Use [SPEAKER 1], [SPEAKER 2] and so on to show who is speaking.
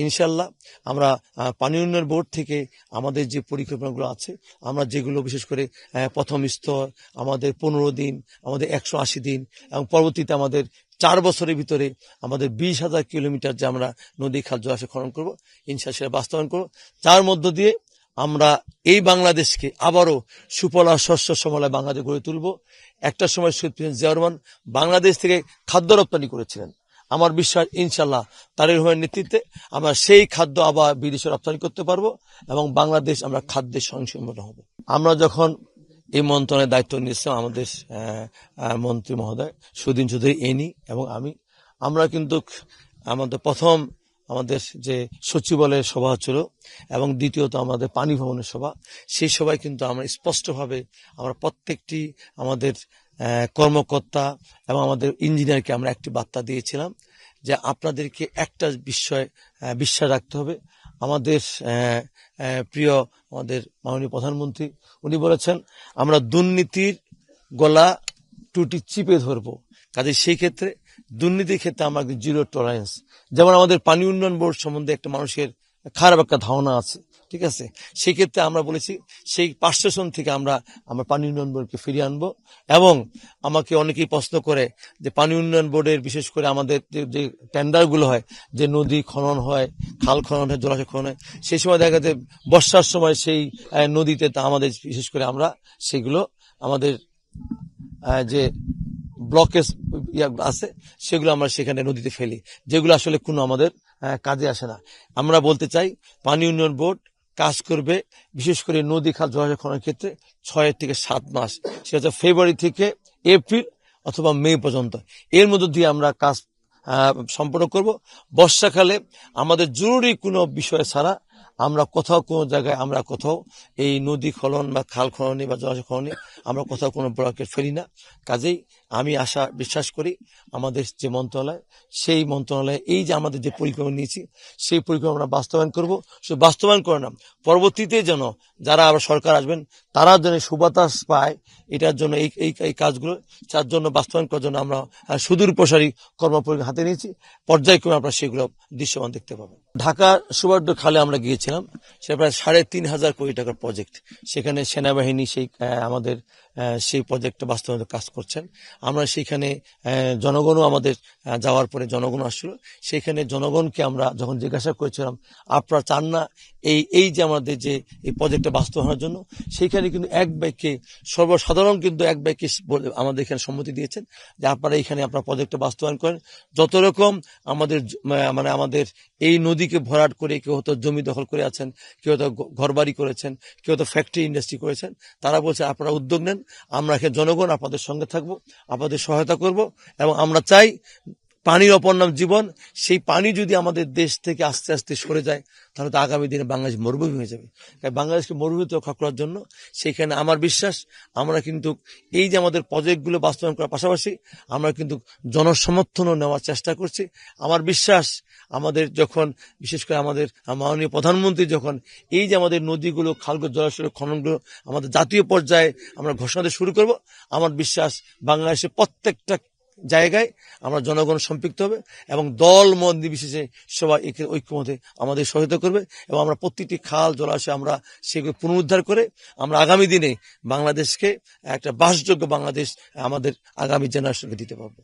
[SPEAKER 1] ইনশাল্লাহ আমরা পানি উন্নয়ন বোর্ড থেকে আমাদের যে পরিকল্পনাগুলো আছে, আমরা যেগুলো বিশেষ করে প্রথম স্তর আমাদের 15 দিন, আমাদের 180 দিন এবং পরবর্তীতে আমাদের 4 বছরের ভিতরে আমাদের 20,000 কিলোমিটার যে আমরা নদী খাল জলাশয় খনন করবো, ইনশাল্লাহ সেটা বাস্তবায়ন করবো। তার মধ্য দিয়ে আমরা এই বাংলাদেশকে আবারও সুফলা শস্য শ্যামলা বাংলাদেশ গড়ে তুলব। একটা সময় শহীদ প্রেসিডেন্ট জিয়া রহমান বাংলাদেশ থেকে খাদ্য রপ্তানি করেছিলেন। আমার বিশ্বাস ইনশাল্লাহ তারেক রহমানের নেতৃত্বে আমরা সেই খাদ্য আবার বিদেশে রপ্তানি করতে পারবো এবং বাংলাদেশ আমরা খাদ্যের স্বয়ংসম্পূর্ণ হব। আমরা যখন এই মন্ত্রণালয়ের দায়িত্ব নিয়েছিলাম, আমাদের মন্ত্রী মহোদয় সুদিন চৌধুরী এনি এবং আমরা কিন্তু আমাদের প্রথম আমাদের যে সচিবালয়ের সভা ছিল এবং দ্বিতীয়ত আমাদের পানি ভবনের সভা, সেই সভায় কিন্তু আমরা স্পষ্টভাবে আমরা প্রত্যেকটি আমাদের কর্মকর্তা এবং আমাদের ইঞ্জিনিয়ারকে আমরা একটি বার্তা দিয়েছিলাম যে আপনাদেরকে একটা বিষয় বিশ্বাস রাখতে হবে। আমাদের প্রিয় আমাদের মাননীয় প্রধানমন্ত্রী উনি বলেছেন আমরা দুর্নীতির গলা টুটি চিপে ধরবো। কাজে সেই ক্ষেত্রে দুর্নীতির ক্ষেত্রে আমরা জিরো টলারেন্স। যেমন আমাদের পানি উন্নয়ন বোর্ড সম্বন্ধে একটা মানুষের খারাপ একটা ধারণা আছে, ঠিক আছে, সেই ক্ষেত্রে আমরা বলেছি সেই পার্সেশন থেকে আমরা পানি উন্নয়ন বোর্ডকে ফিরিয়ে আনবো। এবং আমাকে অনেকেই প্রশ্ন করে যে পানি উন্নয়ন বোর্ডের বিশেষ করে আমাদের যে টেন্ডারগুলো হয়, যে নদী খনন হয়, খাল খনন হয়, জলাশয় খনন হয়, সেই সময় দেখা যায় বর্ষার সময় সেই নদীতে আমাদের বিশেষ করে আমরা সেগুলো আমাদের যে ব্লকেজ আছে সেগুলো আমরা সেখানে নদীতে ফেলি, যেগুলো আসলে কোনো আমাদের কাজে আসে না। আমরা বলতে চাই পানি উন্নয়ন বোর্ড কাজ করবে বিশেষ করে নদী খাল জলাশয় খননের ক্ষেত্রে 6 থেকে 7 মাস, সেটা হচ্ছে ফেব্রুয়ারি থেকে এপ্রিল অথবা মে পর্যন্ত। এর মধ্য দিয়ে আমরা কাজ সম্পন্ন করব। বর্ষাকালে আমাদের জরুরি কোনো বিষয় ছাড়া আমরা কোথাও কোনো জায়গায় আমরা কোথাও এই নদী খনন বা খাল খননে বা জলাশয় খননে আমরা কোথাও কোনো ব্লকে ফেলি না। কাজেই আমি বিশ্বাস করি আমাদের যে মন্ত্রণালয়, সেই মন্ত্রণালয়ে এই যে আমাদের যে পরিকল্পনা নিয়েছি সেই পরিকল্পনা বাস্তবায়ন করব। শুধু বাস্তবায়ন করে না, পরবর্তীতে যেন যারা আবার সরকার আসবেন তারা যেন সুবাতাস পায়, এটার জন্য এই কাজগুলো তার জন্য বাস্তবায়ন করার জন্য আমরা সুদূর প্রসারী কর্মপরিকল্পনা হাতে নিয়েছি। পর্যায়ক্রমে আপনারা সেগুলো দৃশ্যমান দেখতে পাবেন। ঢাকা সুবর্ণ খালে আমরা গিয়েছিলাম, সেটা প্রায় 3,500 কোটি টাকার প্রজেক্ট। সেখানে সেনাবাহিনী সেই আমাদের সেই প্রজেক্টে বাস্তবায়ন কাজ করছেন। আমরা সেখানে জনগণও আমাদের যাওয়ার পরে জনগণ আসছিল, সেখানে জনগণকে আমরা যখন জিজ্ঞাসা করেছিলাম আপনারা চান না এই যে আমাদের যে এই প্রজেক্টটা বাস্তবায়নের জন্য, সেইখানে কিন্তু এক বাক্যে সর্বসাধারণ কিন্তু এক বাক্যে আমাদের এখানে সম্মতি দিয়েছেন যে আপনারা এখানে আপনার প্রজেক্টটা বাস্তবায়ন করেন। যত রকম আমাদের আমাদের এই নদীকে ভরাট করে কেউ হয়তো জমি দখল করে আছেন, কেউ হয়তো ঘরবাড়ি করেছেন, কেউ হয়তো ফ্যাক্টরি ইন্ডাস্ট্রি করেছেন, তারা বলছে আপনারা উদ্যোগ নেন, আমরা এখানে জনগণ আপনাদের সঙ্গে থাকবো, আপনাদের সহায়তা করব। এবং আমরা চাই পানির অপর নাম জীবন, সেই পানি যদি আমাদের দেশ থেকে আস্তে আস্তে সরে যায় তাহলে তো আগামী দিনে বাংলাদেশ মরুভূমি হয়ে যাবে। তাই বাংলাদেশকে মরুভূমিতে রক্ষা করার জন্য সেইখানে আমার বিশ্বাস আমরা কিন্তু এই যে আমাদের প্রজেক্টগুলো বাস্তবায়ন করার পাশাপাশি আমরা কিন্তু জনসমর্থনও নেওয়ার চেষ্টা করছি। আমার বিশ্বাস আমাদের যখন বিশেষ করে আমাদের মাননীয় প্রধানমন্ত্রী যখন এই যে আমাদের নদীগুলো খালগুলো জলাশয় খননগুলো আমাদের জাতীয় পর্যায়ে আমরা ঘোষণা দিয়ে শুরু করব, আমার বিশ্বাস বাংলাদেশের প্রত্যেকটা জায়গায় আমরা জনগণ সম্পৃক্ত হবে এবং দল মত নির্বিশেষে সবাই ঐক্যমতে আমাদের সহায়তা করবে এবং আমরা প্রতিটি খাল জলাশয় আমরা সেগুলো পুনরুদ্ধার করে আমরা আগামী দিনে বাংলাদেশকে একটা বাসযোগ্য বাংলাদেশ আমাদের আগামী জেনারেশনকে দিতে পারবো।